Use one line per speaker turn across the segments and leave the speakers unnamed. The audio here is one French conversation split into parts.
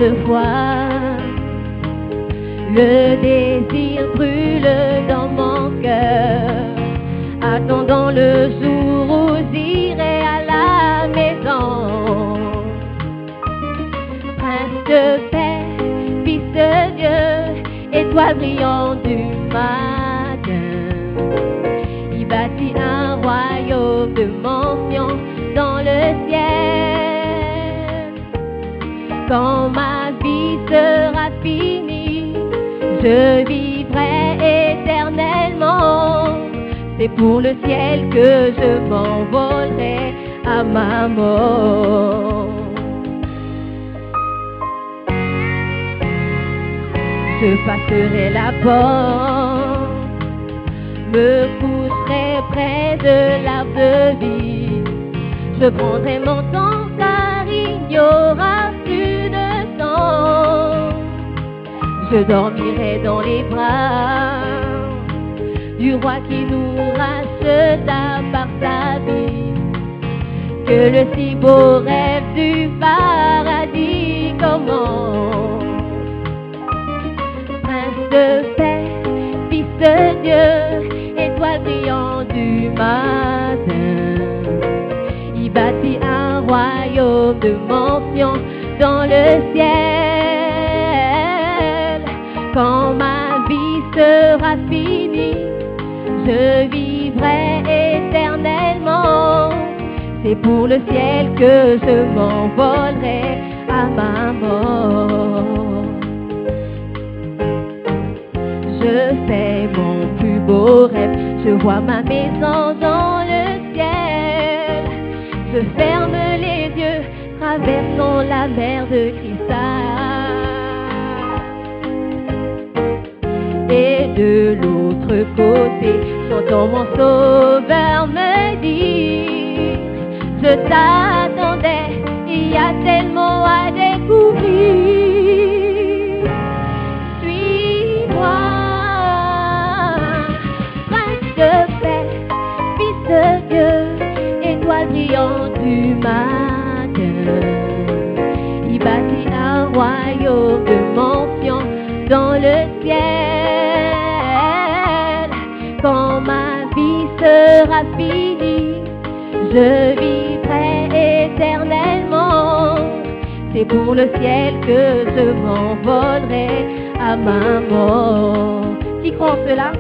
de foi. Le désir brûle dans mon cœur, attendant le jour où j'irai à la maison. Prince de paix, Fils de Dieu, étoile brillante du matin, il bâtit un royaume de mention dans le ciel. Quand ma vie sera finie, je vivrai éternellement. C'est pour le ciel que je m'envolerai à ma mort. Je passerai la porte, me coucherai près de l'arbre de vie. Je prendrai mon temps car il n'y aura plus de temps. Je dormirai dans les bras du roi qui nous racheta par sa vie. Que le si beau rêve du paradis commence. Prince de paix, Fils de Dieu, étoile brillante du matin, il bâtit un royaume de mention dans le ciel. Quand ma vie sera finie, je vivrai éternellement. C'est pour le ciel que je m'envolerai à ma mort. Je fais mon plus beau rêve, je vois ma maison dans le ciel. Je ferme les yeux, traversons la mer de cristal. Et de l'autre côté, j'entends mon sauveur me dire: je t'attendais, il y a tellement à découvrir. Suis-moi, Prince de paix, Fils de Dieu, étoile brillante du matin, il bâtit un royaume de mention dans le ciel. Quand ma vie sera finie, je vivrai éternellement. C'est pour le ciel que je m'envolerai à ma mort. Qui croit en cela?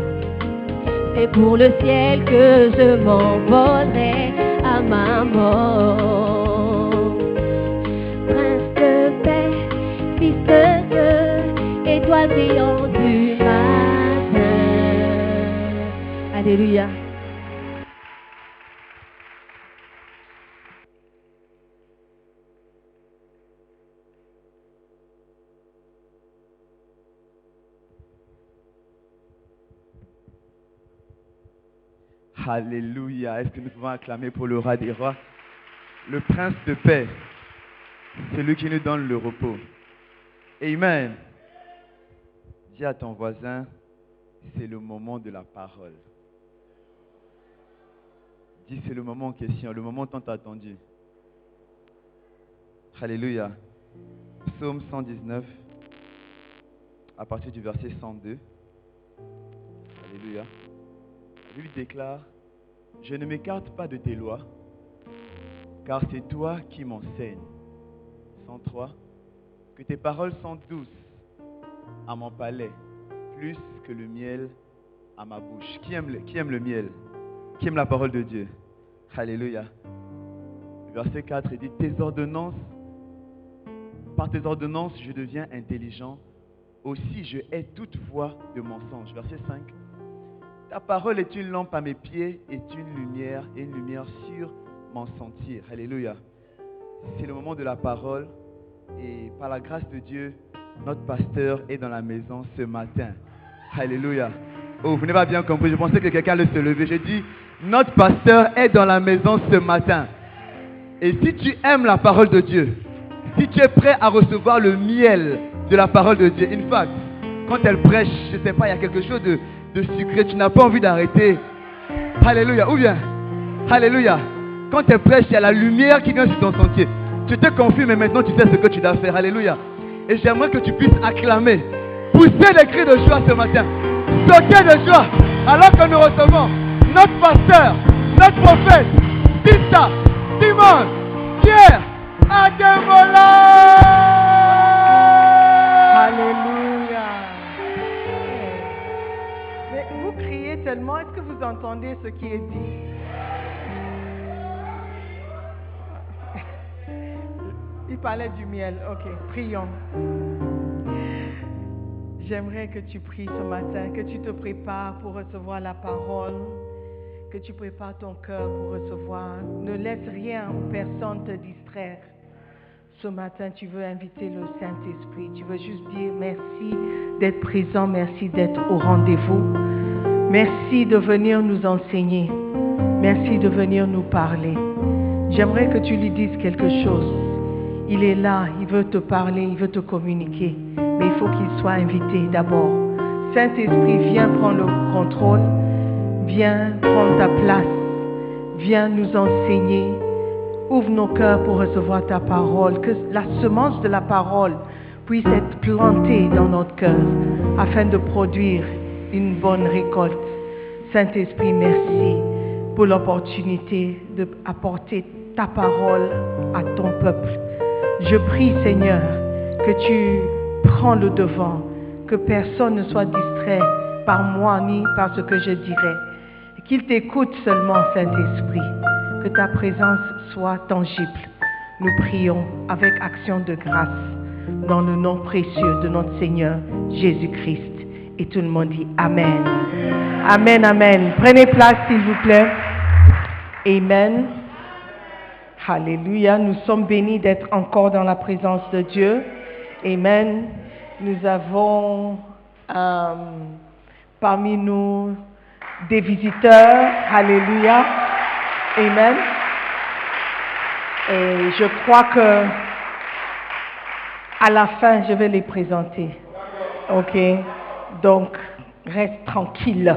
C'est pour le ciel que je m'envolerai à ma mort. Prince de paix, Fils de Dieu, étoile brillante du matin. Alléluia.
Alléluia. Est-ce que nous pouvons acclamer pour le roi des rois, le prince de paix, celui qui nous donne le repos. Amen. Dis à ton voisin, c'est le moment de la parole. Dis, c'est le moment en question, le moment tant attendu. Alléluia. Psaume 119, à partir du verset 102. Alléluia. La Bible déclare: je ne m'écarte pas de tes lois, car c'est toi qui m'enseignes. 103. Que tes paroles sont douces à mon palais, plus que le miel à ma bouche. Qui aime le miel? Qui aime la parole de Dieu? Alléluia. Verset 4, il dit: par tes ordonnances, je deviens intelligent. Aussi, je hais toute voix de mensonge. Verset 5. Ta parole est une lampe à mes pieds et une lumière sur mon sentier. Alléluia. C'est le moment de la parole et par la grâce de Dieu, notre pasteur est dans la maison ce matin. Alléluia. Oh, vous n'avez pas bien compris. Je pensais que quelqu'un allait se lever. J'ai dit, notre pasteur est dans la maison ce matin. Et si tu aimes la parole de Dieu, si tu es prêt à recevoir le miel de la parole de Dieu, in fact, quand elle prêche, je ne sais pas, il y a quelque chose de sucré, tu n'as pas envie d'arrêter. Alléluia. Ou bien, alléluia. Quand elle prêche, il y a la lumière qui vient sur ton sentier. Tu te confies, mais maintenant tu sais ce que tu dois faire. Alléluia. Et j'aimerais que tu puisses acclamer, pousser des cris de joie ce matin, sauter de joie, alors que nous recevons notre pasteur, notre prophète, Pista, Simon, Pierre, Ademola.
Alléluia. Mais vous criez tellement, est-ce que vous entendez ce qui est dit? Il parlait du miel. Ok, prions. J'aimerais que tu pries ce matin, que tu te prépares pour recevoir la parole, que tu prépares ton cœur pour recevoir. Ne laisse rien ou personne te distraire. Ce matin, tu veux inviter le Saint-Esprit. Tu veux juste dire merci d'être présent, merci d'être au rendez-vous. Merci de venir nous enseigner. Merci de venir nous parler. J'aimerais que tu lui dises quelque chose. Il est là, il veut te parler, il veut te communiquer. Mais il faut qu'il soit invité d'abord. Saint-Esprit, viens prendre le contrôle. Viens prendre ta place. Viens nous enseigner. Ouvre nos cœurs pour recevoir ta parole. Que la semence de la parole puisse être plantée dans notre cœur afin de produire une bonne récolte. Saint-Esprit, merci pour l'opportunité d'apporter ta parole à ton peuple. Je prie, Seigneur, que tu prends le devant, que personne ne soit distrait par moi ni par ce que je dirai. Qu'il t'écoute seulement, Saint-Esprit. Que ta présence soit tangible. Nous prions avec action de grâce dans le nom précieux de notre Seigneur Jésus-Christ. Et tout le monde dit Amen. Amen, amen. Prenez place, s'il vous plaît. Amen. Alléluia. Nous sommes bénis d'être encore dans la présence de Dieu. Amen. Nous avons parmi nous des visiteurs. Alléluia. Amen. Et je crois que à la fin, je vais les présenter. Ok. Donc, reste tranquille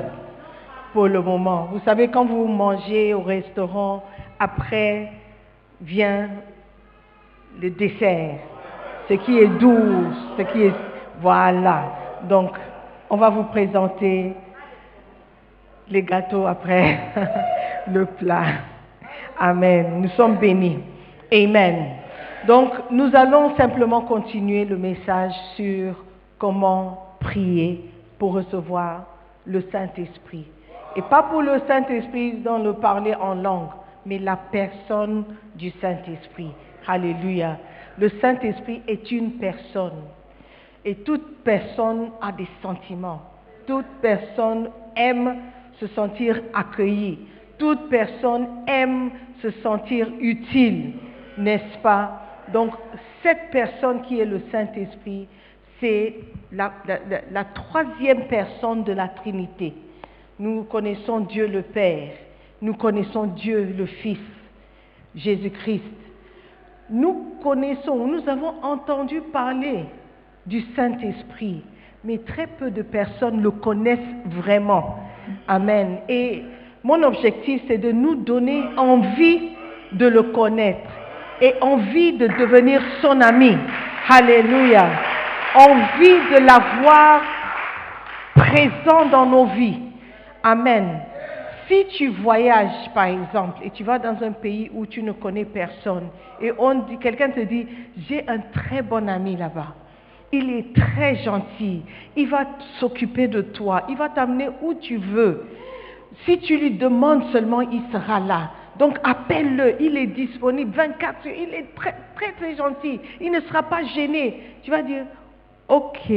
pour le moment. Vous savez, quand vous mangez au restaurant, après vient le dessert. Ce qui est doux, ce qui est... Voilà. Donc, on va vous présenter les gâteaux après le plat. Amen. Nous sommes bénis. Amen. Donc, nous allons simplement continuer le message sur comment prier pour recevoir le Saint-Esprit. Et pas pour le Saint-Esprit dans le parler en langue, mais la personne du Saint-Esprit. Alléluia. Le Saint-Esprit est une personne. Et toute personne a des sentiments. Toute personne aime se sentir accueillie. Toute personne aime se sentir utile, n'est-ce pas? Donc, cette personne qui est le Saint-Esprit, c'est la troisième personne de la Trinité. Nous connaissons Dieu le Père, nous connaissons Dieu le Fils, Jésus-Christ. Nous avons entendu parler du Saint-Esprit, mais très peu de personnes le connaissent vraiment. Amen. Et mon objectif, c'est de nous donner envie de le connaître et envie de devenir son ami. Alléluia. Envie de l'avoir présent dans nos vies. Amen. Si tu voyages, par exemple, et tu vas dans un pays où tu ne connais personne, et quelqu'un te dit, j'ai un très bon ami là-bas. Il est très gentil. Il va s'occuper de toi. Il va t'amener où tu veux. Si tu lui demandes seulement, il sera là. Donc appelle-le. Il est disponible 24 heures. Il est très, très, très gentil. Il ne sera pas gêné. Tu vas dire, ok,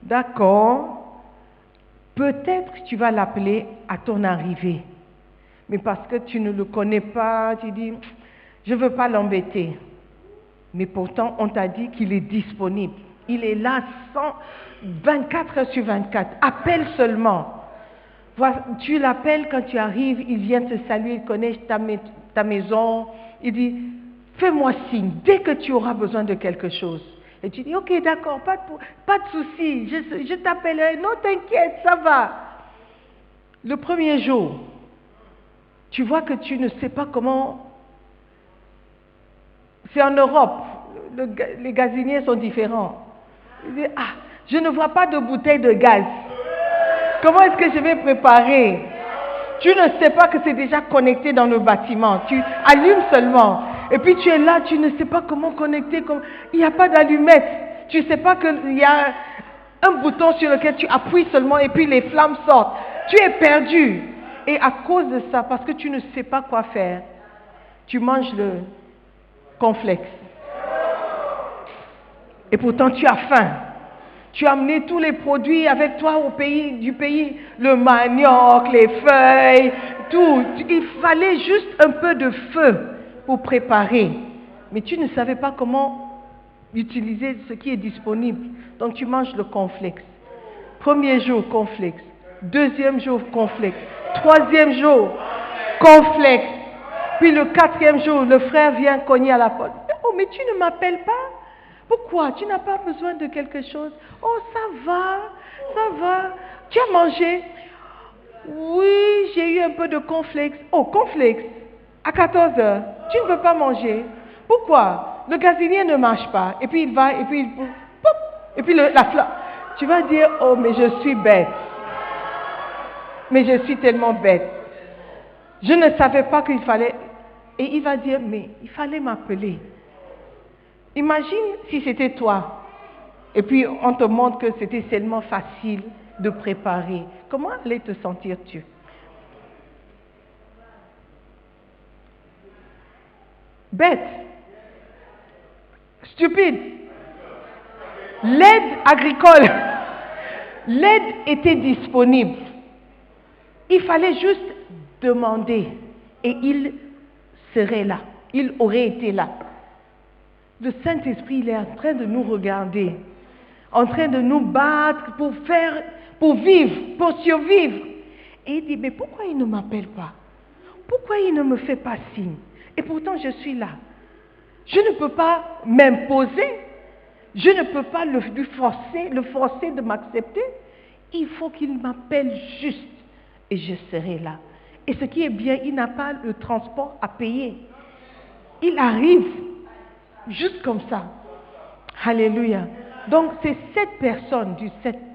d'accord. Peut-être que tu vas l'appeler à ton arrivée. Mais parce que tu ne le connais pas, tu dis, je ne veux pas l'embêter. Mais pourtant, on t'a dit qu'il est disponible. Il est là 24 heures sur 24. Appelle seulement. Tu l'appelles quand tu arrives, il vient te saluer, il connaît ta maison. Il dit, fais-moi signe dès que tu auras besoin de quelque chose. Et tu dis, ok, d'accord, pas de souci, je t'appellerai. Non, t'inquiète, ça va. Le premier jour, tu vois que tu ne sais pas comment... C'est en Europe. les gaziniers sont différents. Il dit, je ne vois pas de bouteille de gaz. Comment est-ce que je vais préparer? Tu ne sais pas que c'est déjà connecté dans le bâtiment. Tu allumes seulement. Et puis tu es là, tu ne sais pas comment connecter. Il n'y a pas d'allumette. Tu ne sais pas qu'il y a un bouton sur lequel tu appuies seulement et puis les flammes sortent. Tu es perdu. Et à cause de ça, parce que tu ne sais pas quoi faire, tu manges le cornflakes. Et pourtant tu as faim. Tu as amené tous les produits avec toi du pays, le manioc, les feuilles, tout. Il fallait juste un peu de feu pour préparer. Mais tu ne savais pas comment utiliser ce qui est disponible. Donc tu manges le cornflakes. Premier jour, cornflakes. Deuxième jour, cornflakes. Troisième jour, cornflakes. Puis le quatrième jour, le frère vient cogner à la porte. Oh, mais tu ne m'appelles pas? Pourquoi? Tu n'as pas besoin de quelque chose? Oh, ça va. Tu as mangé? Oui, j'ai eu un peu de cornflakes. Oh, cornflakes, à 14 heures, tu ne peux pas manger. Pourquoi? Le gazinier ne marche pas. Et puis il va, et puis il... Pop, et puis la flamme. Tu vas dire, oh, mais je suis bête. Mais je suis tellement bête. Je ne savais pas qu'il fallait... Et il va dire, mais il fallait m'appeler. Imagine si c'était toi, et puis on te montre que c'était tellement facile de préparer. Comment allais te sentir-tu? Bête, stupide. L'aide agricole, l'aide était disponible. Il fallait juste demander et il serait là, il aurait été là. Le Saint-Esprit, il est en train de nous regarder, en train de nous battre pour vivre, pour survivre. Et il dit, mais pourquoi il ne m'appelle pas? Pourquoi il ne me fait pas signe? Et pourtant, je suis là. Je ne peux pas m'imposer. Je ne peux pas le forcer de m'accepter. Il faut qu'il m'appelle juste et je serai là. Et ce qui est bien, il n'a pas le transport à payer. Il arrive. Juste comme ça. Alléluia. Donc c'est cette personne,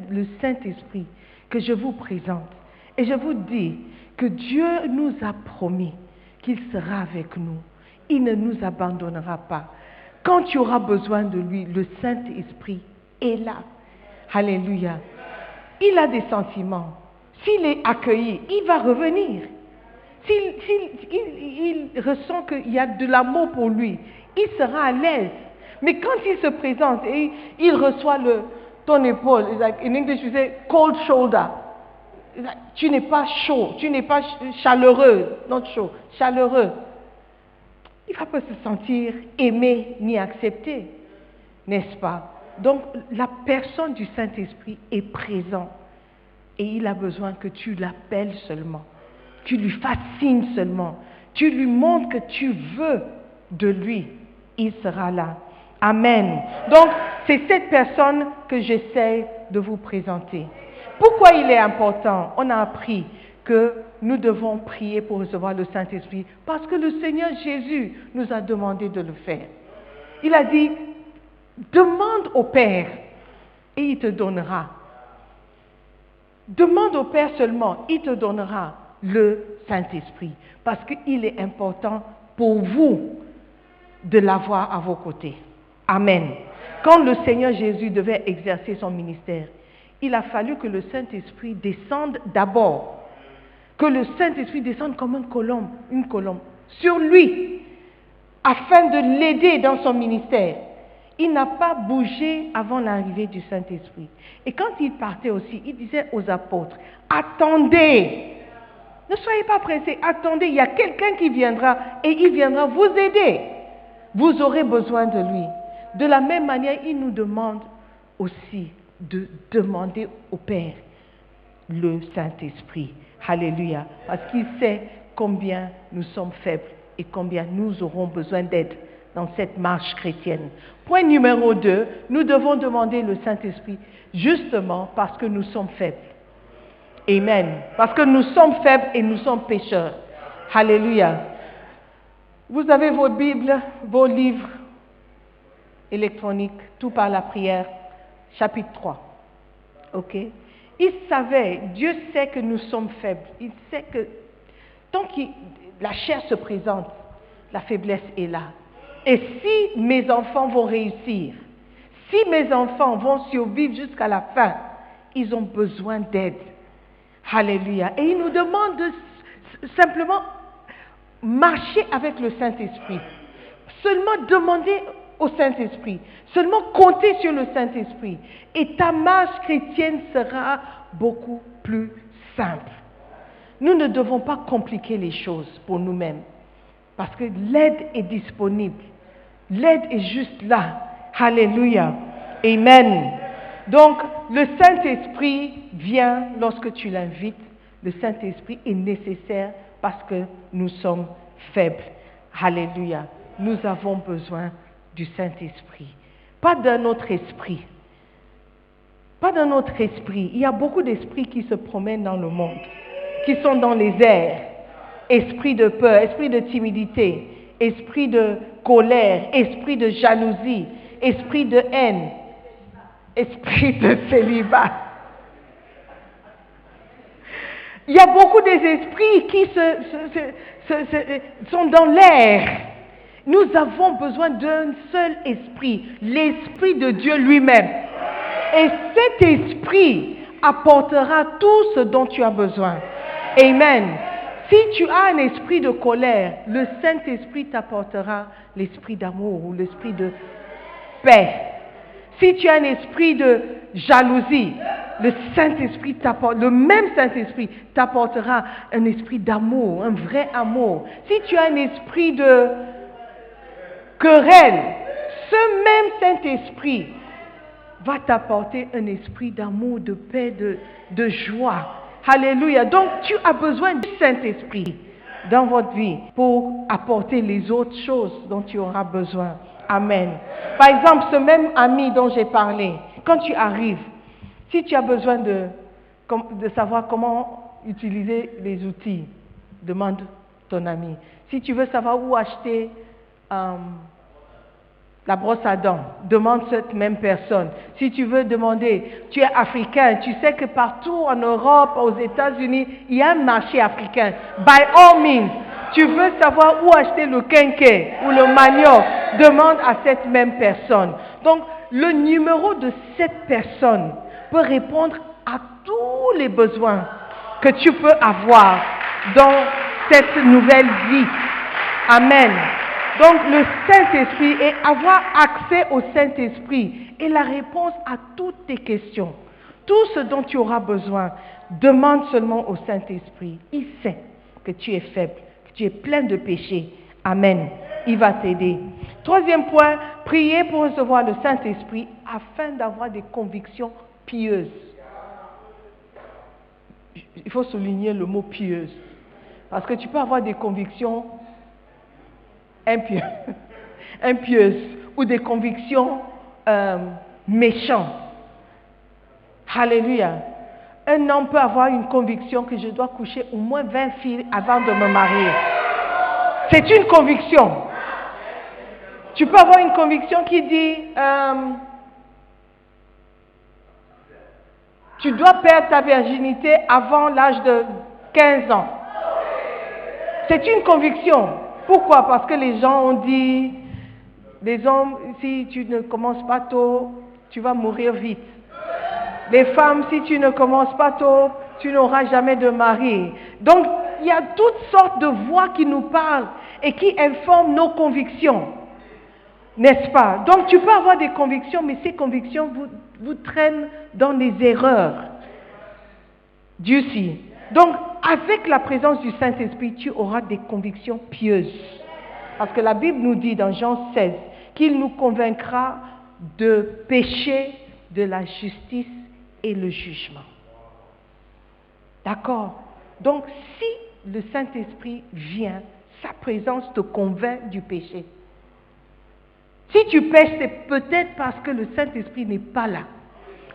le Saint-Esprit, que je vous présente. Et je vous dis que Dieu nous a promis qu'il sera avec nous. Il ne nous abandonnera pas. Quand tu auras besoin de lui, le Saint-Esprit est là. Alléluia. Il a des sentiments. S'il est accueilli, il va revenir. S'il ressent qu'il y a de l'amour pour lui, il sera à l'aise. Mais quand il se présente et il reçoit ton épaule, in English we say cold shoulder. Tu n'es pas chaud, tu n'es pas chaleureux, non chaud, chaleureux. Il ne va pas se sentir aimé ni accepté, n'est-ce pas? Donc la personne du Saint-Esprit est présente et il a besoin que tu l'appelles seulement, tu lui fasses signe seulement, tu lui montres que tu veux de lui. Il sera là. Amen. Donc, c'est cette personne que j'essaie de vous présenter. Pourquoi il est important? On a appris que nous devons prier pour recevoir le Saint-Esprit parce que le Seigneur Jésus nous a demandé de le faire. Il a dit, demande au Père et il te donnera. Demande au Père seulement, il te donnera le Saint-Esprit parce qu'il est important pour vous de l'avoir à vos côtés. Amen. Quand le Seigneur Jésus devait exercer son ministère, il a fallu que le Saint-Esprit descende d'abord. Que le Saint-Esprit descende comme une colombe sur lui, afin de l'aider dans son ministère. Il n'a pas bougé avant l'arrivée du Saint-Esprit. Et quand il partait aussi, il disait aux apôtres, attendez, ne soyez pas pressés, attendez, il y a quelqu'un qui viendra et il viendra vous aider. Vous aurez besoin de lui. De la même manière, il nous demande aussi de demander au Père le Saint-Esprit. Alléluia. Parce qu'il sait combien nous sommes faibles et combien nous aurons besoin d'aide dans cette marche chrétienne. Point numéro 2, nous devons demander le Saint-Esprit justement parce que nous sommes faibles. Amen. Parce que nous sommes faibles et nous sommes pécheurs. Alléluia. Vous avez vos Bibles, vos livres. électronique, tout par la prière, chapitre 3. Ok? Il savait, Dieu sait que nous sommes faibles. Il sait que tant que la chair se présente, la faiblesse est là. Et si mes enfants vont réussir, si mes enfants vont survivre jusqu'à la fin, ils ont besoin d'aide. Alléluia. Et il nous demande de simplement marcher avec le Saint-Esprit. Seulement demander au Saint-Esprit. Seulement compter sur le Saint-Esprit. Et ta marche chrétienne sera beaucoup plus simple. Nous ne devons pas compliquer les choses pour nous-mêmes. Parce que l'aide est disponible. L'aide est juste là. Alléluia. Amen. Donc, le Saint-Esprit vient lorsque tu l'invites. Le Saint-Esprit est nécessaire parce que nous sommes faibles. Alléluia. Nous avons besoin du Saint-Esprit. Pas d'un autre esprit. Pas d'un autre esprit. Il y a beaucoup d'esprits qui se promènent dans le monde, qui sont dans les airs. Esprit de peur, esprit de timidité, esprit de colère, esprit de jalousie, esprit de haine, esprit de célibat. Il y a beaucoup d'esprits qui sont dans l'air. Nous avons besoin d'un seul esprit, l'Esprit de Dieu lui-même. Et cet esprit apportera tout ce dont tu as besoin. Amen. Si tu as un esprit de colère, le Saint-Esprit t'apportera l'esprit d'amour ou l'esprit de paix. Si tu as un esprit de jalousie, le même Saint-Esprit t'apportera un esprit d'amour, un vrai amour. Si tu as un esprit de querelle, ce même Saint-Esprit va t'apporter un esprit d'amour, de paix, de joie. Alléluia. Donc, tu as besoin du Saint-Esprit dans votre vie pour apporter les autres choses dont tu auras besoin. Amen. Par exemple, ce même ami dont j'ai parlé, quand tu arrives, si tu as besoin de savoir comment utiliser les outils, demande ton ami. Si tu veux savoir où acheter la brosse à dents, demande cette même personne. Si tu veux demander, tu es africain, tu sais que partout en Europe, aux États-Unis, il y a un marché africain. By all means, tu veux savoir où acheter le quinquet ou le manioc, demande à cette même personne. Donc, le numéro de cette personne peut répondre à tous les besoins que tu peux avoir dans cette nouvelle vie. Amen. Donc le Saint-Esprit et avoir accès au Saint-Esprit est la réponse à toutes tes questions. Tout ce dont tu auras besoin, demande seulement au Saint-Esprit. Il sait que tu es faible, que tu es plein de péchés. Amen. Il va t'aider. Troisième point, prier pour recevoir le Saint-Esprit afin d'avoir des convictions pieuses. Il faut souligner le mot pieuse. Parce que tu peux avoir des convictions impieuses ou des convictions méchantes. Alléluia. Un homme peut avoir une conviction que je dois coucher au moins 20 filles avant de me marier. C'est une conviction. Tu peux avoir une conviction qui dit tu dois perdre ta virginité avant l'âge de 15 ans. C'est une conviction. Pourquoi? Parce que les gens ont dit, les hommes, si tu ne commences pas tôt, tu vas mourir vite. Les femmes, si tu ne commences pas tôt, tu n'auras jamais de mari. Donc, il y a toutes sortes de voix qui nous parlent et qui informent nos convictions. N'est-ce pas? Donc, tu peux avoir des convictions, mais ces convictions vous traînent dans les erreurs. Dieu sait. Donc, avec la présence du Saint-Esprit, tu auras des convictions pieuses. Parce que la Bible nous dit dans Jean 16 qu'il nous convaincra de péché, de la justice et le jugement. D'accord? Donc, si le Saint-Esprit vient, sa présence te convainc du péché. Si tu pèches, c'est peut-être parce que le Saint-Esprit n'est pas là.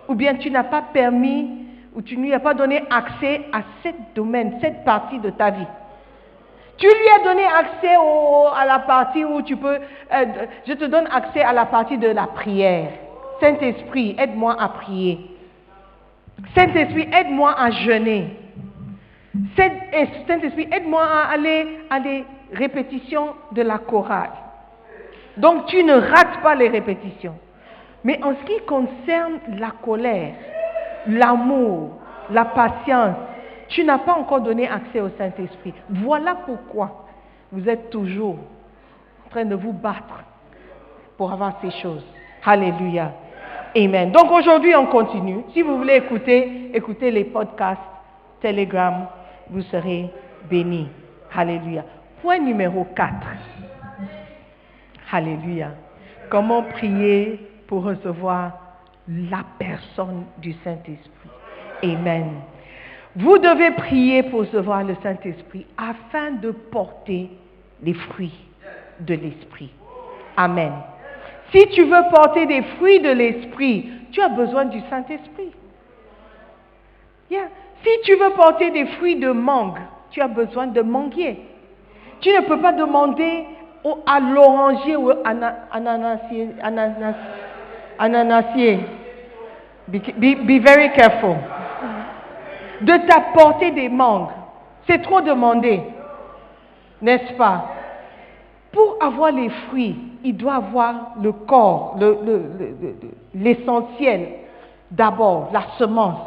Ou bien tu n'as pas permis ou tu ne lui as pas donné accès à ce domaine, cette partie de ta vie. Tu lui as donné accès à la partie où tu peux... je te donne accès à la partie de la prière. Saint-Esprit, aide-moi à prier. Saint-Esprit, aide-moi à jeûner. Saint-Esprit, aide-moi à aller à des répétitions de la chorale. Donc, tu ne rates pas les répétitions. Mais en ce qui concerne la colère, l'amour, la patience, tu n'as pas encore donné accès au Saint-Esprit. Voilà pourquoi vous êtes toujours en train de vous battre pour avoir ces choses. Alléluia. Amen. Donc aujourd'hui, on continue. Si vous voulez écouter les podcasts, Telegram, vous serez bénis. Alléluia. Point numéro 4. Alléluia. Comment prier pour recevoir la personne du Saint-Esprit. Amen. Vous devez prier pour recevoir le Saint-Esprit afin de porter les fruits de l'Esprit. Amen. Si tu veux porter des fruits de l'Esprit, tu as besoin du Saint-Esprit. Yeah. Si tu veux porter des fruits de mangue, tu as besoin de manguier. Tu ne peux pas demander à l'oranger ou ananasier. Be very careful. De t'apporter des mangues. C'est trop demandé. N'est-ce pas? Pour avoir les fruits, il doit avoir le corps, l'essentiel. D'abord, la semence.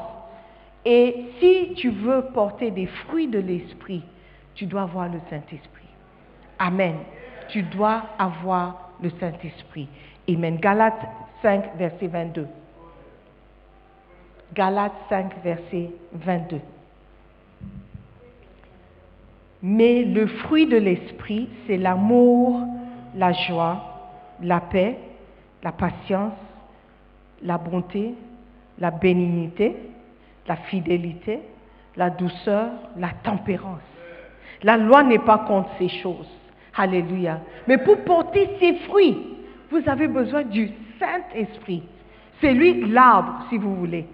Et si tu veux porter des fruits de l'Esprit, tu dois avoir le Saint-Esprit. Amen. Tu dois avoir le Saint-Esprit. Amen. Galates 5, verset 22. Galates 5, verset 22. Mais le fruit de l'Esprit, c'est l'amour, la joie, la paix, la patience, la bonté, la bénignité, la fidélité, la douceur, la tempérance. La loi n'est pas contre ces choses. Alléluia. Mais pour porter ces fruits, vous avez besoin du Saint-Esprit. C'est lui l'arbre, si vous voulez,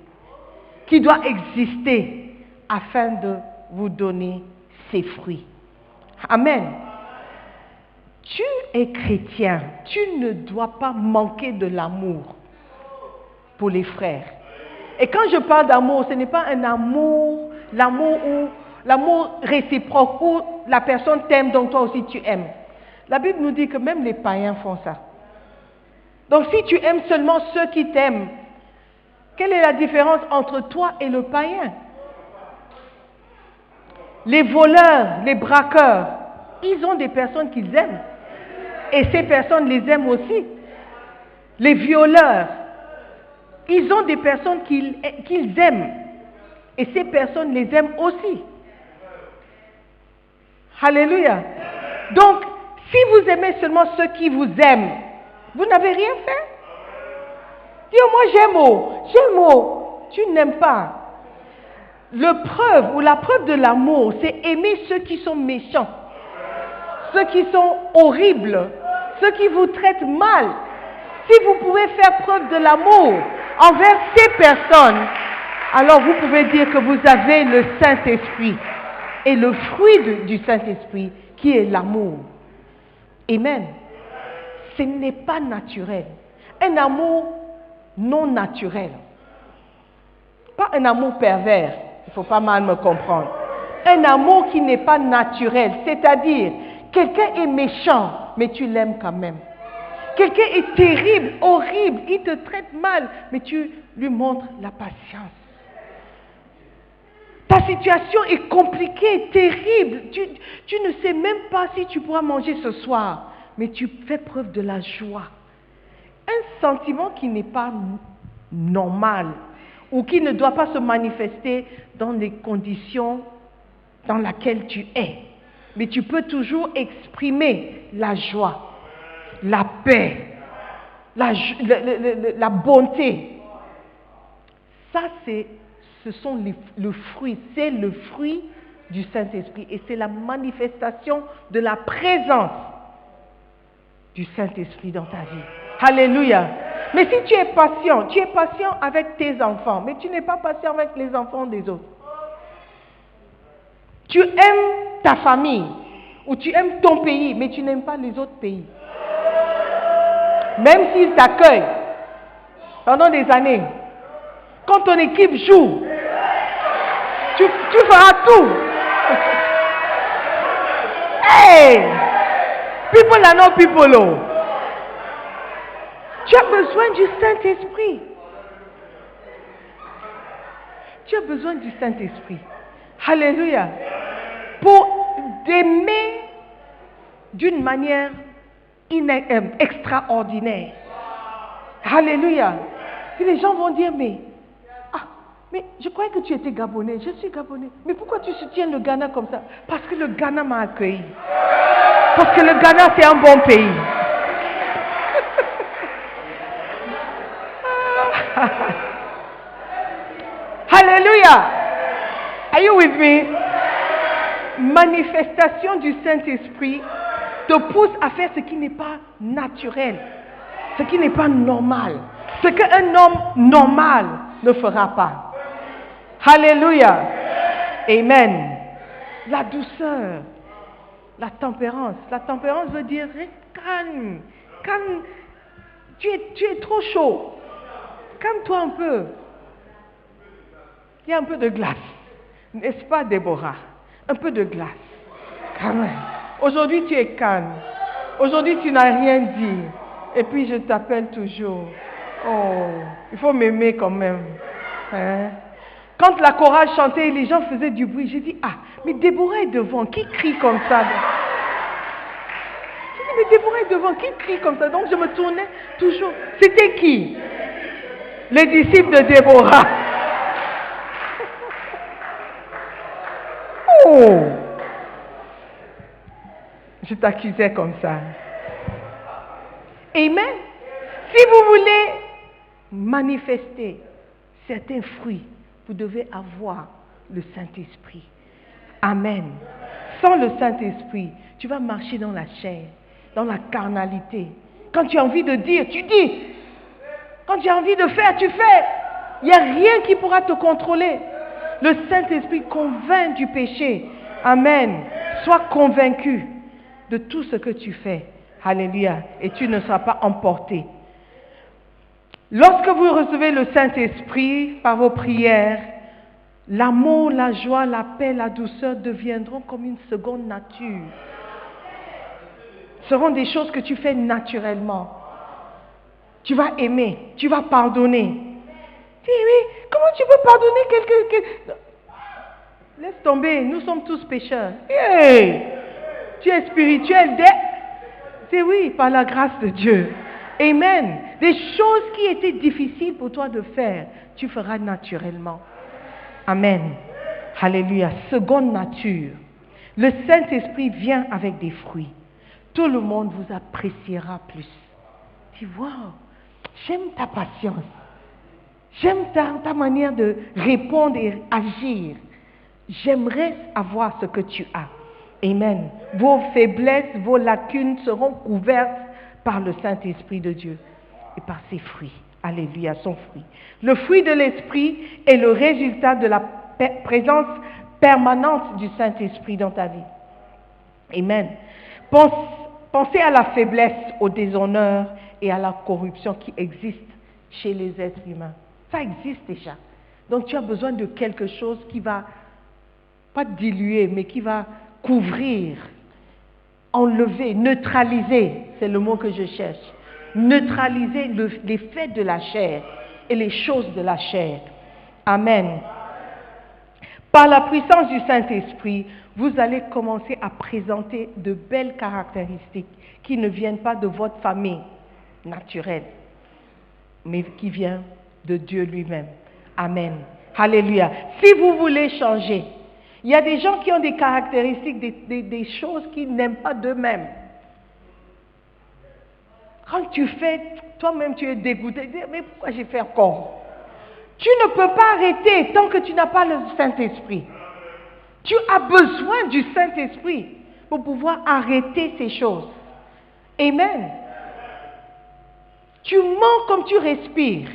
qui doit exister afin de vous donner ses fruits. Amen. Tu es chrétien, tu ne dois pas manquer de l'amour pour les frères. Et quand je parle d'amour, ce n'est pas un amour, l'amour réciproque où la personne t'aime donc toi aussi tu aimes. La Bible nous dit que même les païens font ça. Donc si tu aimes seulement ceux qui t'aiment, quelle est la différence entre toi et le païen? Les voleurs, les braqueurs, ils ont des personnes qu'ils aiment. Et ces personnes les aiment aussi. Les violeurs, ils ont des personnes qu'ils aiment. Et ces personnes les aiment aussi. Alléluia. Donc, si vous aimez seulement ceux qui vous aiment, vous n'avez rien fait. Dis moi j'aime, tu n'aimes pas. La preuve de l'amour, c'est aimer ceux qui sont méchants, ceux qui sont horribles, ceux qui vous traitent mal. Si vous pouvez faire preuve de l'amour envers ces personnes, alors vous pouvez dire que vous avez le Saint-Esprit et le fruit du Saint-Esprit qui est l'amour. Amen. Ce n'est pas naturel. Un amour non naturel. Pas un amour pervers. Il ne faut pas mal me comprendre. Un amour qui n'est pas naturel. C'est-à-dire, quelqu'un est méchant, mais tu l'aimes quand même. Quelqu'un est terrible, horrible, il te traite mal, mais tu lui montres la patience. Ta situation est compliquée, terrible. Tu ne sais même pas si tu pourras manger ce soir, mais tu fais preuve de la joie. Un sentiment qui n'est pas normal ou qui ne doit pas se manifester dans les conditions dans lesquelles tu es. Mais tu peux toujours exprimer la joie, la paix, la bonté. Ça, ce sont le fruit, c'est le fruit du Saint-Esprit et c'est la manifestation de la présence du Saint-Esprit dans ta vie. Alléluia. Mais si tu es patient avec tes enfants, mais tu n'es pas patient avec les enfants des autres. Tu aimes ta famille. où tu aimes ton pays, mais tu n'aimes pas les autres pays. Même s'ils t'accueillent pendant des années, quand ton équipe joue, tu feras tout. Hey! People are not people. Oh. Tu as besoin du Saint-Esprit. Tu as besoin du Saint-Esprit. Alléluia. Pour t'aimer d'une manière extraordinaire. Alléluia. Puis les gens vont dire, mais je croyais que tu étais Gabonais. Je suis Gabonais. Mais pourquoi tu soutiens le Ghana comme ça? Parce que le Ghana m'a accueilli. Parce que le Ghana, c'est un bon pays. Alléluia. Are you with me? Manifestation du Saint-Esprit te pousse à faire ce qui n'est pas naturel, ce qui n'est pas normal, ce qu'un homme normal ne fera pas. Alléluia. Amen. La douceur, la tempérance. La tempérance veut dire calme. Calme. Tu es trop chaud. Calme-toi un peu. Il y a un peu de glace. N'est-ce pas, Déborah? Un peu de glace. Quand même. Aujourd'hui, tu es calme. Aujourd'hui, tu n'as rien dit. Et puis, je t'appelle toujours. Oh, il faut m'aimer quand même. Hein? Quand la chorale chantait, les gens faisaient du bruit. J'ai dit, mais Déborah est devant. Qui crie comme ça? J'ai dit, mais Déborah est devant. Qui crie comme ça? Donc, je me tournais toujours. C'était qui? Les disciples de Déborah. Oh! Je t'accusais comme ça. Amen. Si vous voulez manifester certains fruits, vous devez avoir le Saint-Esprit. Amen. Sans le Saint-Esprit, tu vas marcher dans la chair, dans la carnalité. Quand tu as envie de dire, tu dis. Quand tu as envie de faire, tu fais. Il n'y a rien qui pourra te contrôler. Le Saint-Esprit convainc du péché. Amen. Sois convaincu de tout ce que tu fais. Alléluia. Et tu ne seras pas emporté. Lorsque vous recevez le Saint-Esprit par vos prières, l'amour, la joie, la paix, la douceur deviendront comme une seconde nature. Ce seront des choses que tu fais naturellement. Tu vas aimer, tu vas pardonner. Mais comment tu peux pardonner quelqu'un? Laisse tomber, nous sommes tous pécheurs. Hey, tu es spirituel. C'est oui, par la grâce de Dieu. Amen. Des choses qui étaient difficiles pour toi de faire, tu feras naturellement. Amen. Alléluia. Seconde nature. Le Saint-Esprit vient avec des fruits. Tout le monde vous appréciera plus. Tu vois, j'aime ta patience. J'aime ta manière de répondre et agir. J'aimerais avoir ce que tu as. Amen. Vos faiblesses, vos lacunes seront couvertes par le Saint-Esprit de Dieu et par ses fruits. Alléluia, son fruit. Le fruit de l'Esprit est le résultat de la présence permanente du Saint-Esprit dans ta vie. Amen. Pensez à la faiblesse, au déshonneur et à la corruption qui existent chez les êtres humains. Ça existe déjà. Donc tu as besoin de quelque chose qui va, pas diluer, mais qui va couvrir, enlever, neutraliser, c'est le mot que je cherche. Neutraliser l'effet de la chair et les choses de la chair. Amen. Par la puissance du Saint-Esprit, vous allez commencer à présenter de belles caractéristiques qui ne viennent pas de votre famille naturelle, mais qui viennent de Dieu lui-même. Amen. Alléluia. Si vous voulez changer, il y a des gens qui ont des caractéristiques, des choses qu'ils n'aiment pas d'eux-mêmes. Quand tu fais, toi-même tu es dégoûté, mais pourquoi j'ai fait encore? Tu ne peux pas arrêter tant que tu n'as pas le Saint-Esprit. Tu as besoin du Saint-Esprit pour pouvoir arrêter ces choses. Amen. Tu mens comme tu respires.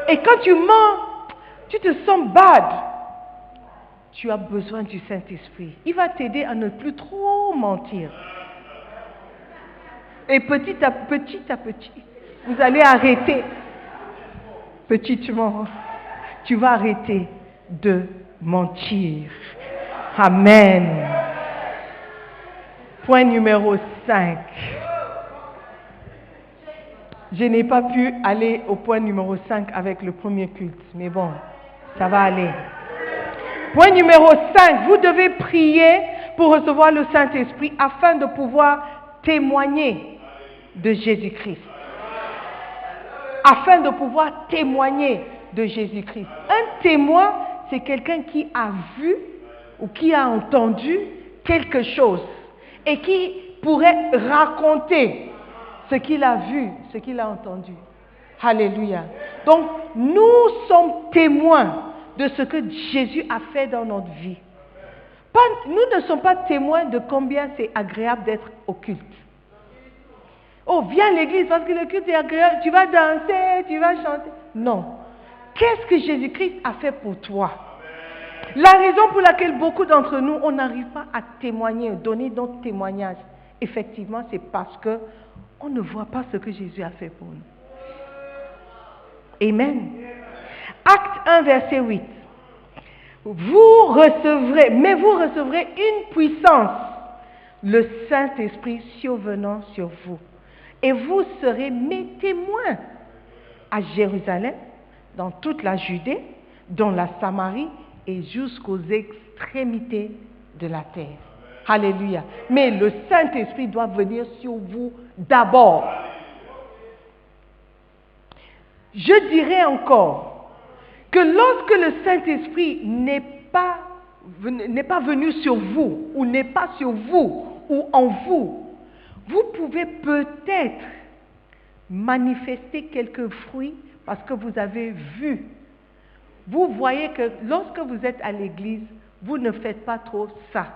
Et quand tu mens, tu te sens bad. tu as besoin du Saint-Esprit. Il va t'aider à ne plus trop mentir. Et petit à petit, vous allez arrêter. Petitement, tu vas arrêter de mentir. Amen. Point numéro 5. Je n'ai pas pu aller au point numéro 5 avec le premier culte, mais bon, ça va aller. Point numéro 5, vous devez prier pour recevoir le Saint-Esprit afin de pouvoir témoigner de Jésus-Christ. Afin de pouvoir témoigner de Jésus-Christ. Un témoin, c'est quelqu'un qui a vu ou qui a entendu quelque chose et qui pourrait raconter ce qu'il a vu, ce qu'il a entendu. Alléluia. Donc, nous sommes témoins de ce que Jésus a fait dans notre vie. Nous ne sommes pas témoins de combien c'est agréable d'être au culte. Oh, viens à l'église parce que le culte est agréable, tu vas danser, tu vas chanter. Non. Qu'est-ce que Jésus-Christ a fait pour toi? La raison pour laquelle beaucoup d'entre nous, on n'arrive pas à témoigner, donner notre témoignage, effectivement, c'est parce que on ne voit pas ce que Jésus a fait pour nous. Amen. Acte 1, verset 8. Vous recevrez une puissance, le Saint-Esprit survenant sur vous. Et vous serez mes témoins à Jérusalem, dans toute la Judée, dans la Samarie et jusqu'aux extrémités de la terre. Alléluia. Mais le Saint-Esprit doit venir sur vous d'abord. Je dirais encore que lorsque le Saint-Esprit n'est pas venu sur vous, ou n'est pas sur vous, ou en vous, vous pouvez peut-être manifester quelques fruits parce que vous avez vu. Vous voyez que lorsque vous êtes à l'église, vous ne faites pas trop ça.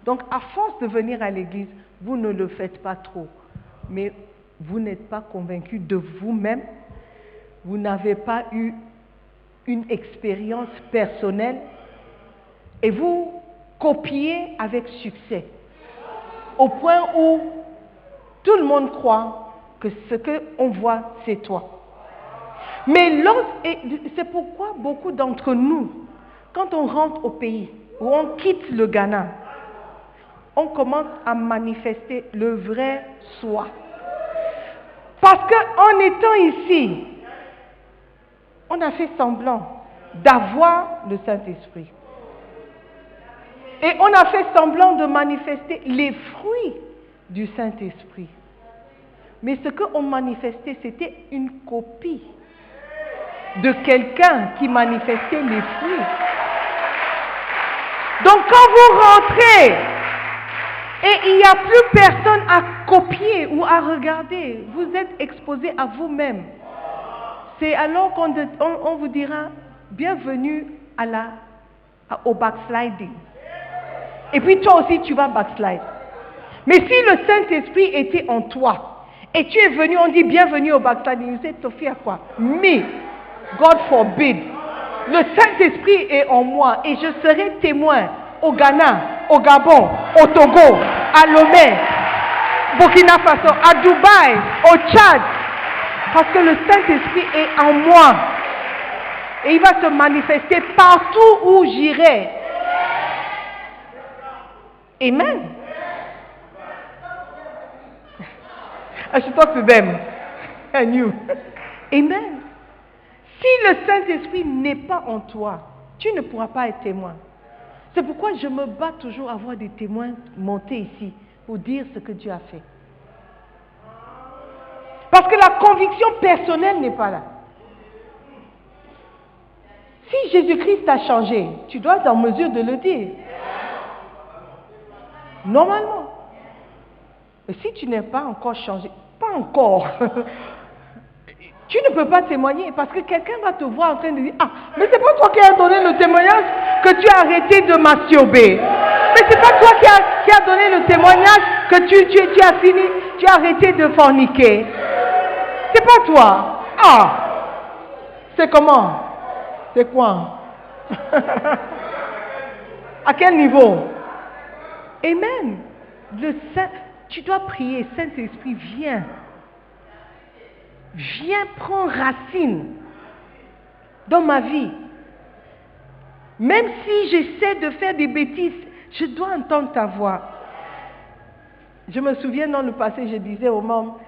Donc, à force de venir à l'église, vous ne le faites pas trop. Mais vous n'êtes pas convaincu de vous-même. Vous n'avez pas eu une expérience personnelle. Et vous copiez avec succès. Au point où tout le monde croit que ce qu'on voit, c'est toi. Mais c'est pourquoi beaucoup d'entre nous, quand on rentre au pays, ou on quitte le Ghana, on commence à manifester le vrai soi. Parce qu'en étant ici, on a fait semblant d'avoir le Saint-Esprit. Et on a fait semblant de manifester les fruits du Saint-Esprit. Mais ce qu'on manifestait, c'était une copie de quelqu'un qui manifestait les fruits. Donc quand vous rentrez et il n'y a plus personne à copier ou à regarder, vous êtes exposé à vous-même. C'est alors qu'on vous dira bienvenue au backsliding. Et puis toi aussi tu vas backslide. Mais si le Saint-Esprit était en toi et tu es venu, on dit bienvenue au backsliding, vous êtes Sophie à quoi? Me, God forbid. Le Saint-Esprit est en moi et je serai témoin au Ghana, au Gabon, au Togo, à Lomé, Burkina Faso, à Dubaï, au Tchad. Parce que le Saint-Esprit est en moi. Et il va se manifester partout où j'irai. Amen. I should talk to them. And you. Amen. Si le Saint-Esprit n'est pas en toi, tu ne pourras pas être témoin. C'est pourquoi je me bats toujours à voir des témoins monter ici pour dire ce que Dieu a fait. Parce que la conviction personnelle n'est pas là. Si Jésus-Christ t'a changé, tu dois être en mesure de le dire. Normalement. Mais si tu n'es pas encore changé, pas encore, tu ne peux pas témoigner parce que quelqu'un va te voir en train de dire « Ah, mais c'est pas toi qui as donné le témoignage que tu as arrêté de masturber. Mais c'est pas toi qui as donné le témoignage que tu as fini, tu as arrêté de forniquer. C'est pas toi. Ah, c'est comment? C'est quoi? À quel niveau? Amen. Tu dois prier, Saint-Esprit, viens. Viens prendre racine dans ma vie. Même si j'essaie de faire des bêtises, je dois entendre ta voix. Je me souviens dans le passé, je disais aux membres,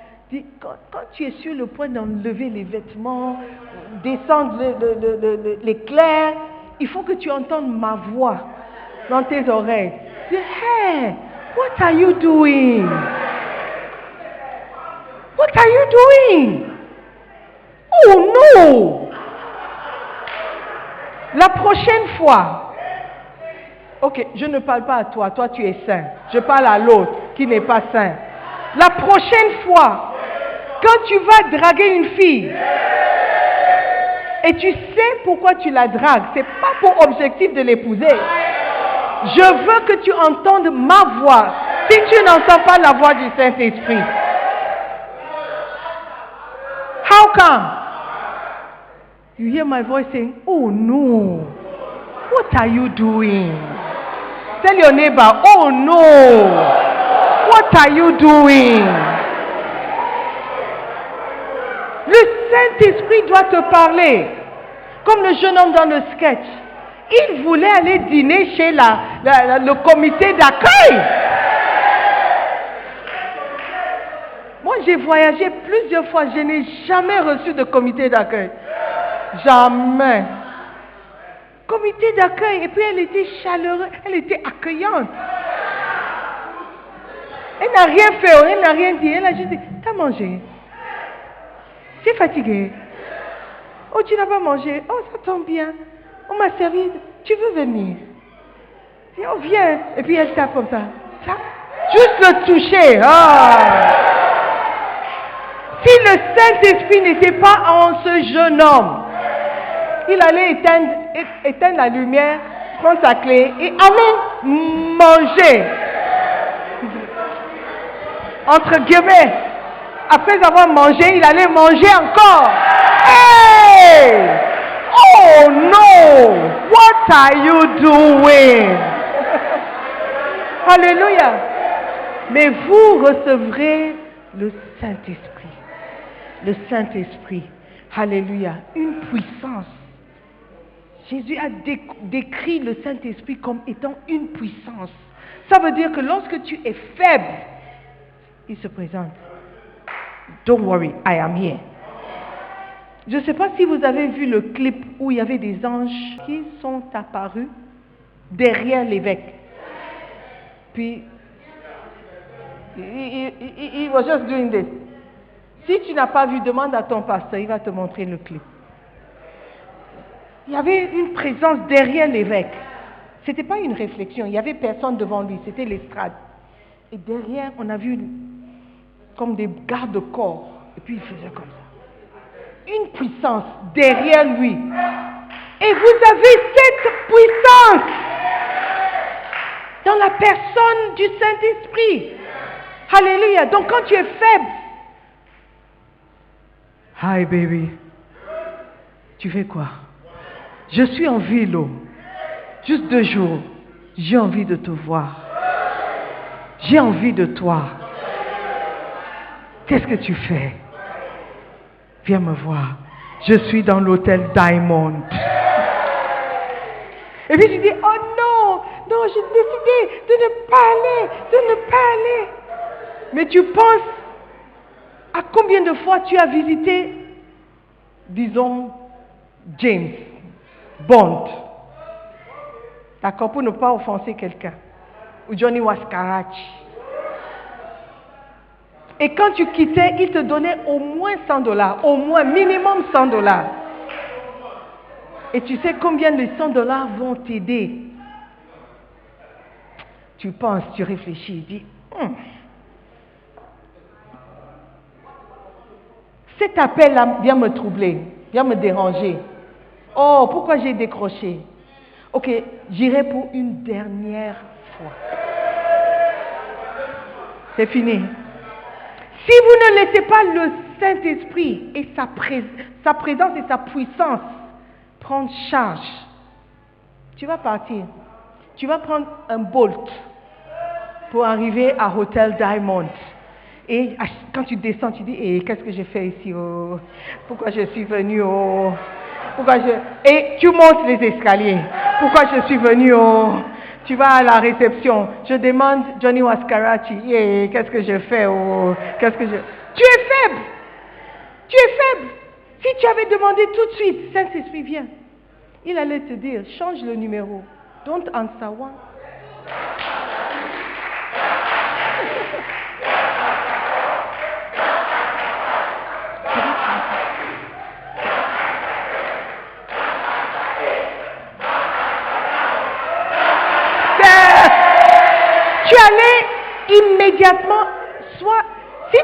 quand tu es sur le point d'enlever les vêtements, descendre l'éclair, il faut que tu entendes ma voix dans tes oreilles. Dis, hey, what are you doing? What are you doing? Oh non! La prochaine fois, ok, je ne parle pas à toi, toi tu es saint. Je parle à l'autre qui n'est pas saint. La prochaine fois, quand tu vas draguer une fille, et tu sais pourquoi tu la dragues, c'est pas pour objectif de l'épouser. Je veux que tu entendes ma voix. Si tu n'entends pas la voix du Saint-Esprit, how come? You hear my voice saying, oh no, what are you doing? Tell your neighbor, oh no, what are you doing? Le Saint-Esprit doit te parler. Comme le jeune homme dans le sketch. Il voulait aller dîner chez le comité d'accueil. Moi, j'ai voyagé plusieurs fois. Je n'ai jamais reçu de comité d'accueil. Jamais. Comité d'accueil. Et puis, elle était chaleureuse. Elle était accueillante. Elle n'a rien fait. Elle n'a rien dit. Elle a juste dit, t'as mangé? Tu es fatigué? Oh, tu n'as pas mangé? Oh, ça tombe bien. On m'a servi. Tu veux venir? Et oh, viens. Et puis elle tape comme ça. Juste le toucher. Ah. Si le Saint-Esprit n'était pas en ce jeune homme, il allait éteindre la lumière, prendre sa clé et aller manger. Entre guillemets. Après avoir mangé, il allait manger encore. Hey! Oh no! What are you doing? Alléluia! Mais vous recevrez le Saint-Esprit. Le Saint-Esprit. Alléluia! Une puissance. Jésus a décrit le Saint-Esprit comme étant une puissance. Ça veut dire que lorsque tu es faible, il se présente. Don't worry, I am here. Je ne sais pas si vous avez vu le clip où il y avait des anges qui sont apparus derrière l'évêque. Puis, he was just doing this. Si tu n'as pas vu, demande à ton pasteur, il va te montrer le clip. Il y avait une présence derrière l'évêque. Ce n'était pas une réflexion, il n'y avait personne devant lui, c'était l'estrade. Et derrière, on a vu comme des gardes-corps. Et puis il faisait comme ça. Une puissance derrière lui. Et vous avez cette puissance dans la personne du Saint-Esprit. Alléluia. Donc quand tu es faible, hi baby, tu fais quoi? Je suis en ville, oh. Juste 2 jours. J'ai envie de te voir. J'ai envie de toi. Qu'est-ce que tu fais? Viens me voir. Je suis dans l'hôtel Diamond. Et puis je dis, oh non, non, j'ai décidé de ne pas aller. Mais tu penses à combien de fois tu as visité, disons, James Bond. D'accord, pour ne pas offenser quelqu'un. Ou Johnny Wascarachi. Et quand tu quittais, il te donnait au moins $100, au moins minimum $100. Et tu sais combien les $100 vont t'aider. Tu penses, tu réfléchis, dis, cet appel-là vient me troubler, vient me déranger. Oh, pourquoi j'ai décroché? Ok, j'irai pour une dernière fois. C'est fini. Si vous ne laissez pas le Saint-Esprit et sa présence et sa puissance prendre charge, tu vas partir. Tu vas prendre un Bolt pour arriver à Hotel Diamond. Et quand tu descends, tu dis, qu'est-ce que j'ai fait ici? Oh? Pourquoi je suis venu? Oh? Et tu montes les escaliers. Pourquoi je suis venu? Oh? Tu vas à la réception. Je demande Johnny Wascarachi. Qu'est-ce que je fais? Oh? Tu es faible. Tu es faible. Si tu avais demandé tout de suite, Saint-Esprit vient. Il allait te dire, change le numéro. Don't answer one. Tu allais immédiatement, soit si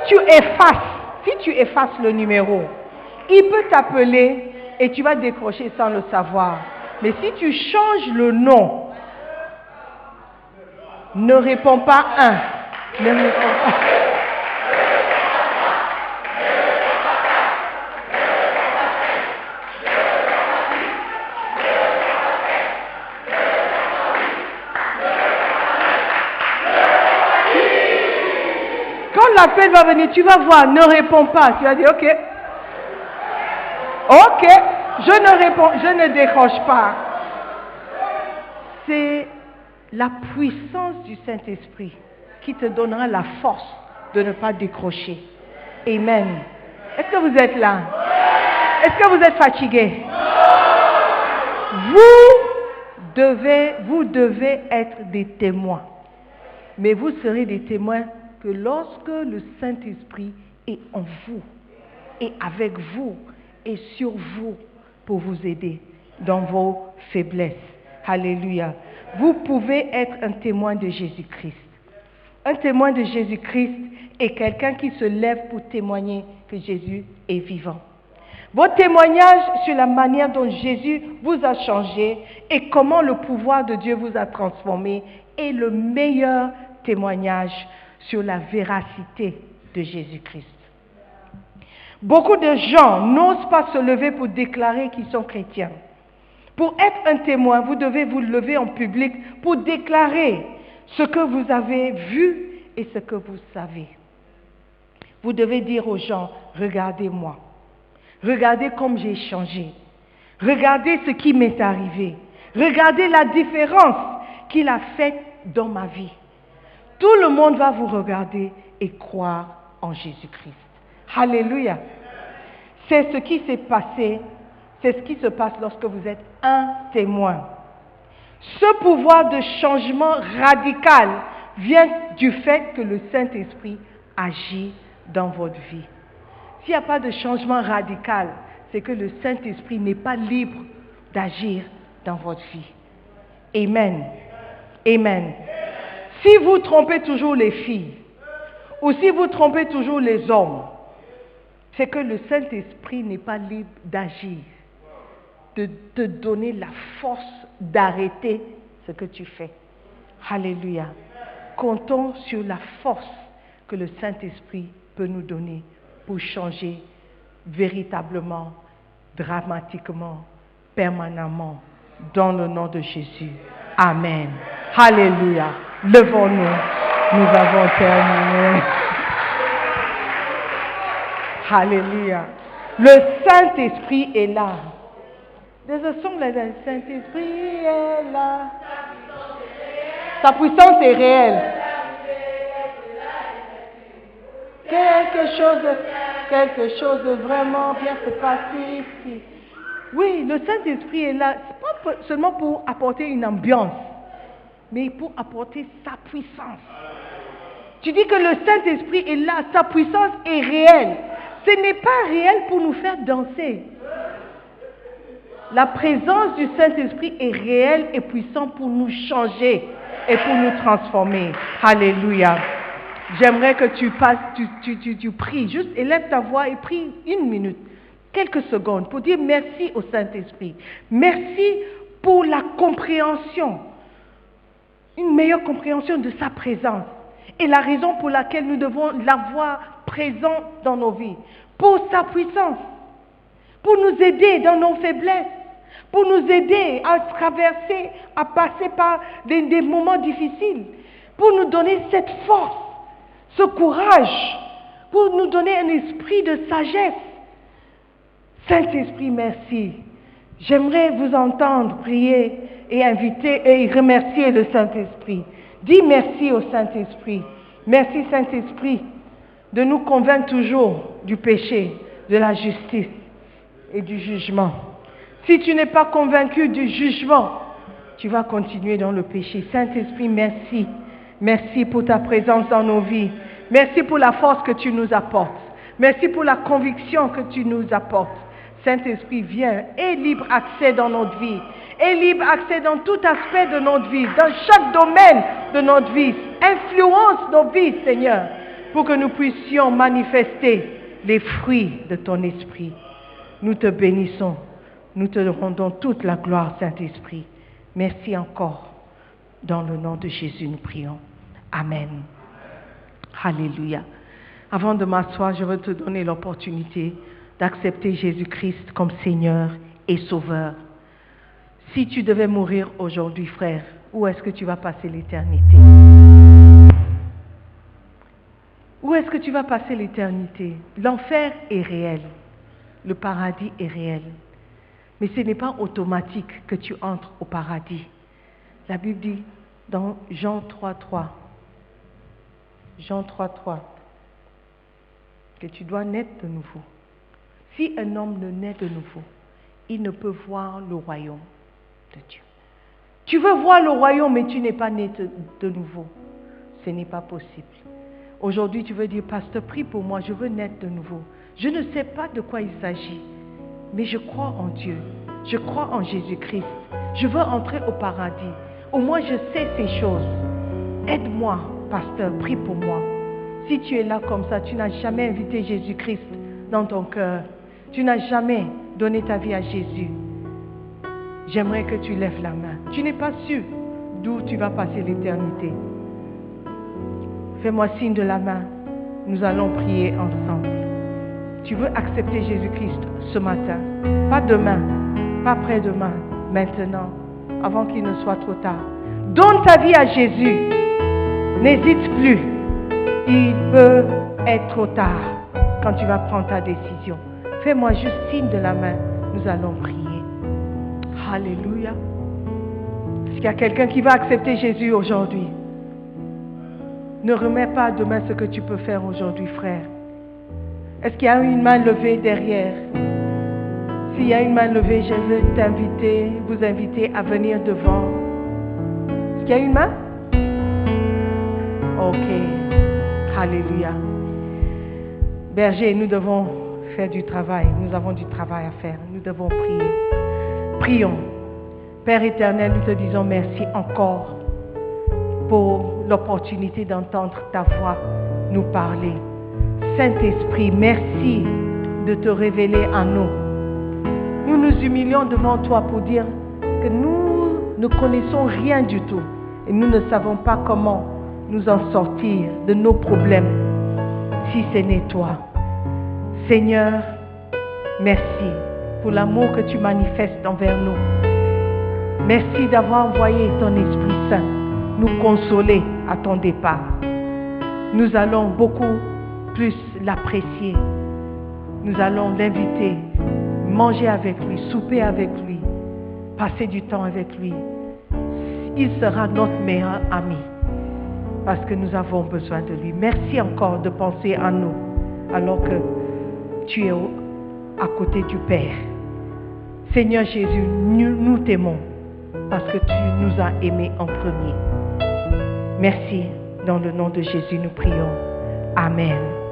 tu effaces le numéro, il peut t'appeler et tu vas décrocher sans le savoir. Mais si tu changes le nom, ne réponds pas ne réponds pas. Quand l'appel va venir, tu vas voir, ne réponds pas. Tu vas dire, ok, je ne décroche pas. C'est la puissance du Saint-Esprit qui te donnera la force de ne pas décrocher. Amen. Est-ce que vous êtes là? Est-ce que vous êtes fatigué? Vous devez être des témoins. Mais vous serez des témoins que lorsque le Saint-Esprit est en vous, et avec vous, et sur vous, pour vous aider dans vos faiblesses. Alléluia. Vous pouvez être un témoin de Jésus-Christ. Un témoin de Jésus-Christ est quelqu'un qui se lève pour témoigner que Jésus est vivant. Vos témoignages sur la manière dont Jésus vous a changé et comment le pouvoir de Dieu vous a transformé est le meilleur témoignage sur la véracité de Jésus-Christ. Beaucoup de gens n'osent pas se lever pour déclarer qu'ils sont chrétiens. Pour être un témoin, vous devez vous lever en public pour déclarer ce que vous avez vu et ce que vous savez. Vous devez dire aux gens, regardez-moi. Regardez comme j'ai changé. Regardez ce qui m'est arrivé. Regardez la différence qu'il a faite dans ma vie. Tout le monde va vous regarder et croire en Jésus-Christ. Alléluia. C'est ce qui s'est passé, c'est ce qui se passe lorsque vous êtes un témoin. Ce pouvoir de changement radical vient du fait que le Saint-Esprit agit dans votre vie. S'il n'y a pas de changement radical, c'est que le Saint-Esprit n'est pas libre d'agir dans votre vie. Amen. Amen. Si vous trompez toujours les filles, ou si vous trompez toujours les hommes, c'est que le Saint-Esprit n'est pas libre d'agir, de te donner la force d'arrêter ce que tu fais. Alléluia. Comptons sur la force que le Saint-Esprit peut nous donner pour changer véritablement, dramatiquement, permanemment, dans le nom de Jésus. Amen. Alléluia. Levons-nous. Nous avons terminé. Alléluia. Le Saint-Esprit est là. There's a song like that. Le Saint-Esprit est là. Sa puissance est réelle. Quelque chose de vraiment bien se passe ici. Oui, le Saint-Esprit est là. Ce n'est pas seulement pour apporter une ambiance, mais pour apporter sa puissance. Tu dis que le Saint-Esprit est là, sa puissance est réelle. Ce n'est pas réel pour nous faire danser. La présence du Saint-Esprit est réelle et puissante pour nous changer et pour nous transformer. Alléluia. J'aimerais que tu pries, juste élève ta voix et prie 1 minute, quelques secondes pour dire merci au Saint-Esprit. Merci pour la compréhension, une meilleure compréhension de sa présence et la raison pour laquelle nous devons l'avoir présent dans nos vies, pour sa puissance, pour nous aider dans nos faiblesses, pour nous aider à traverser, à passer par des moments difficiles, pour nous donner cette force, ce courage, pour nous donner un esprit de sagesse. Saint-Esprit, merci. J'aimerais vous entendre prier et inviter et remercier le Saint-Esprit. Dis merci au Saint-Esprit. Merci Saint-Esprit de nous convaincre toujours du péché, de la justice et du jugement. Si tu n'es pas convaincu du jugement, tu vas continuer dans le péché. Saint-Esprit, merci. Merci pour ta présence dans nos vies. Merci pour la force que tu nous apportes. Merci pour la conviction que tu nous apportes. Saint-Esprit, viens, aie libre accès dans notre vie. Aie libre accès dans tout aspect de notre vie, dans chaque domaine de notre vie. Influence nos vies, Seigneur, pour que nous puissions manifester les fruits de ton esprit. Nous te bénissons. Nous te rendons toute la gloire, Saint-Esprit. Merci encore. Dans le nom de Jésus, nous prions. Amen. Alléluia. Avant de m'asseoir, je veux te donner l'opportunité d'accepter Jésus-Christ comme Seigneur et Sauveur. Si tu devais mourir aujourd'hui, frère, où est-ce que tu vas passer l'éternité? Où est-ce que tu vas passer l'éternité? L'enfer est réel. Le paradis est réel. Mais ce n'est pas automatique que tu entres au paradis. La Bible dit dans Jean 3.3, que tu dois naître de nouveau. Si un homme ne naît de nouveau, il ne peut voir le royaume de Dieu. Tu veux voir le royaume, mais tu n'es pas né de nouveau. Ce n'est pas possible. Aujourd'hui, tu veux dire, pasteur, prie pour moi, je veux naître de nouveau. Je ne sais pas de quoi il s'agit, mais je crois en Dieu. Je crois en Jésus-Christ. Je veux entrer au paradis. Au moins, je sais ces choses. Aide-moi, pasteur, prie pour moi. Si tu es là comme ça, tu n'as jamais invité Jésus-Christ dans ton cœur. Tu n'as jamais donné ta vie à Jésus. J'aimerais que tu lèves la main. Tu n'es pas sûr d'où tu vas passer l'éternité. Fais-moi signe de la main. Nous allons prier ensemble. Tu veux accepter Jésus-Christ ce matin. Pas demain, pas après-demain, maintenant, avant qu'il ne soit trop tard. Donne ta vie à Jésus. N'hésite plus. Il peut être trop tard quand tu vas prendre ta décision. Fais-moi juste signe de la main. Nous allons prier. Alléluia. Est-ce qu'il y a quelqu'un qui va accepter Jésus aujourd'hui? Ne remets pas à demain ce que tu peux faire aujourd'hui, frère. Est-ce qu'il y a une main levée derrière? S'il y a une main levée, je veux vous inviter à venir devant. Est-ce qu'il y a une main? Ok. Alléluia. Berger, nous devons faire du travail. Nous avons du travail à faire. Nous devons prier. Prions. Père éternel, nous te disons merci encore pour l'opportunité d'entendre ta voix nous parler. Saint-Esprit, merci de te révéler à nous. Nous nous humilions devant toi pour dire que nous ne connaissons rien du tout et nous ne savons pas comment nous en sortir de nos problèmes si ce n'est toi. Seigneur, merci pour l'amour que tu manifestes envers nous. Merci d'avoir envoyé ton Esprit Saint nous consoler à ton départ. Nous allons beaucoup plus l'apprécier. Nous allons l'inviter, manger avec lui, souper avec lui, passer du temps avec lui. Il sera notre meilleur ami parce que nous avons besoin de lui. Merci encore de penser à nous alors que tu es à côté du Père. Seigneur Jésus, nous t'aimons parce que tu nous as aimés en premier. Merci. Dans le nom de Jésus, nous prions. Amen.